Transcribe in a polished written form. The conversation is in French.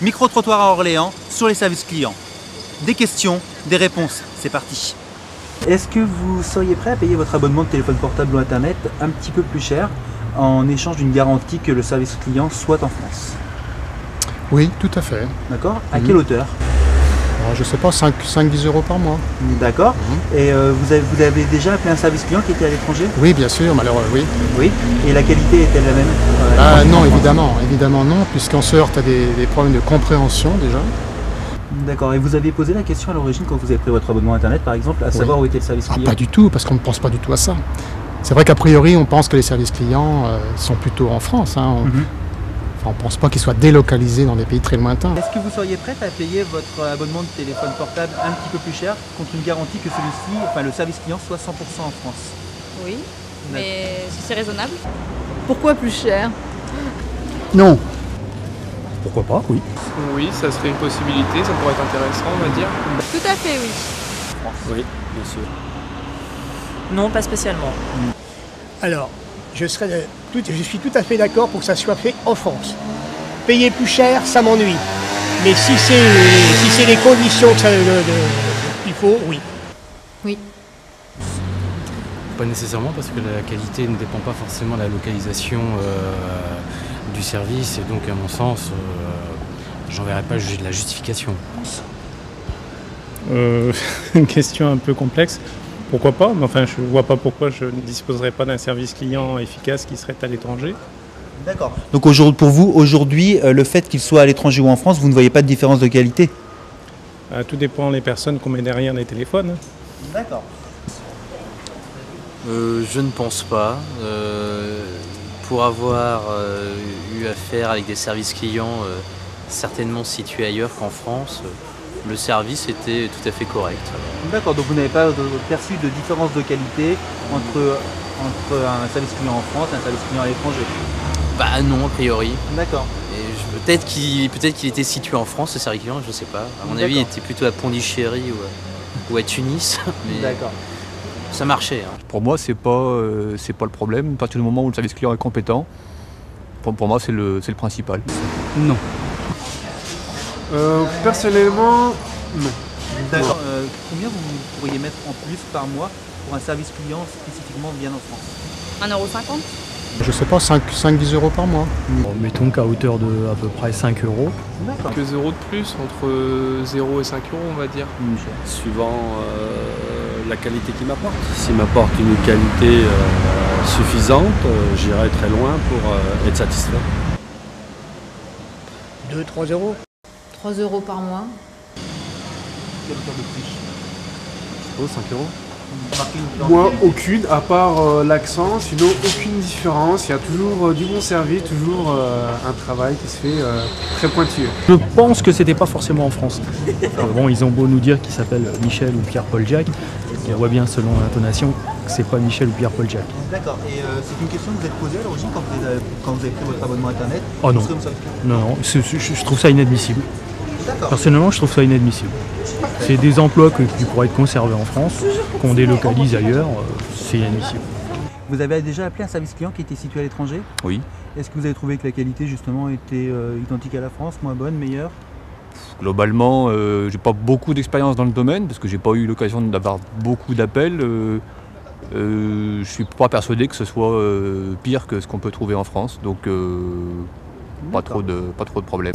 Micro-trottoir à Orléans sur les services clients. Des questions, des réponses, c'est parti. Est-ce que vous seriez prêt à payer votre abonnement de téléphone portable ou internet un petit peu plus cher en échange d'une garantie que le service client soit en France? Oui, tout à fait. D'accord. À quelle hauteur? Alors, je sais pas, 5-10 euros par mois. D'accord. Et vous avez déjà appelé un service client qui était à l'étranger? Oui, bien sûr, malheureusement, oui. Oui. Et la qualité est-elle la même? Non, évidemment non, puisqu'on se heurte à des problèmes de compréhension déjà. D'accord. Et vous aviez posé la question à l'origine quand vous avez pris votre abonnement internet par exemple, à savoir où était le service client? Pas du tout, parce qu'on ne pense pas du tout à ça. C'est vrai qu'a priori, on pense que les services clients sont plutôt en France. On ne pense pas qu'ils soient délocalisés dans des pays très lointains. Est-ce que vous seriez prête à payer votre abonnement de téléphone portable un petit peu plus cher contre une garantie que celui-ci, enfin le service client, soit 100% en France? Oui, mais si c'est raisonnable. Pourquoi plus cher? Non. Pourquoi pas, oui. Oui, ça serait une possibilité, ça pourrait être intéressant, on va dire. Tout à fait, oui. Oui, bien sûr. Non, pas spécialement. Alors, je suis tout à fait d'accord pour que ça soit fait en France. Payer plus cher, ça m'ennuie. Mais si c'est les conditions qu'il faut, oui. Oui. Pas nécessairement, parce que la qualité ne dépend pas forcément de la localisation du service, et donc à mon sens, j'en verrais pas la justification. Une question un peu complexe. Pourquoi pas? Mais enfin, je ne vois pas pourquoi je ne disposerais pas d'un service client efficace qui serait à l'étranger. D'accord. Donc pour vous, aujourd'hui, le fait qu'il soit à l'étranger ou en France, vous ne voyez pas de différence de qualité? Tout dépend des personnes qu'on met derrière les téléphones. D'accord. Je ne pense pas. Pour avoir eu affaire avec des services clients certainement situés ailleurs qu'en France, le service était tout à fait correct. D'accord, donc vous n'avez pas perçu de différence de qualité entre un service client en France et un service client à l'étranger? Bah non, a priori. D'accord. Peut-être qu'il était situé en France, ce service client, je ne sais pas. À mon avis, il était plutôt à Pondichéry ou à Tunis. D'accord. Ça marchait. Pour moi, c'est pas le problème. À partir du moment où le service client est compétent, pour moi, c'est le principal. Non. Personnellement, non. D'accord. Combien vous pourriez mettre en plus par mois pour un service client spécifiquement bien en France? 1,50 €? Je sais pas, 5-10 euros par mois. Bon, mettons qu'à hauteur de à peu près 5 euros. D'accord. Quelques euros de plus, entre 0 et 5 euros, on va dire. Suivant la qualité qu'il m'apporte. S'il m'apporte une qualité suffisante, j'irai très loin pour être satisfait. 2-3 euros. 3 € par mois. Quelle hauteur de prix? Oh, 5 euros. Moi, aucune, à part l'accent, sinon aucune différence. Il y a toujours du bon service, toujours un travail qui se fait très pointueux. Je pense que c'était pas forcément en France. Bon, ils ont beau nous dire qu'il s'appelle Michel ou Pierre-Paul Jacques, on voit bien selon l'intonation que c'est pas Michel ou Pierre-Paul Jacques. D'accord. Et c'est une question que vous êtes posée à l'origine quand vous avez pris votre abonnement internet? Oh non. Non, je trouve ça inadmissible. Personnellement, je trouve ça inadmissible. C'est des emplois qui pourraient être conservés en France, qu'on délocalise ailleurs, c'est inadmissible. Vous avez déjà appelé un service client qui était situé à l'étranger? Oui. Est-ce que vous avez trouvé que la qualité justement était identique à la France, moins bonne, meilleure? Globalement, j'ai pas beaucoup d'expérience dans le domaine parce que j'ai pas eu l'occasion d'avoir beaucoup d'appels. Je suis pas persuadé que ce soit pire que ce qu'on peut trouver en France, donc pas trop de problèmes.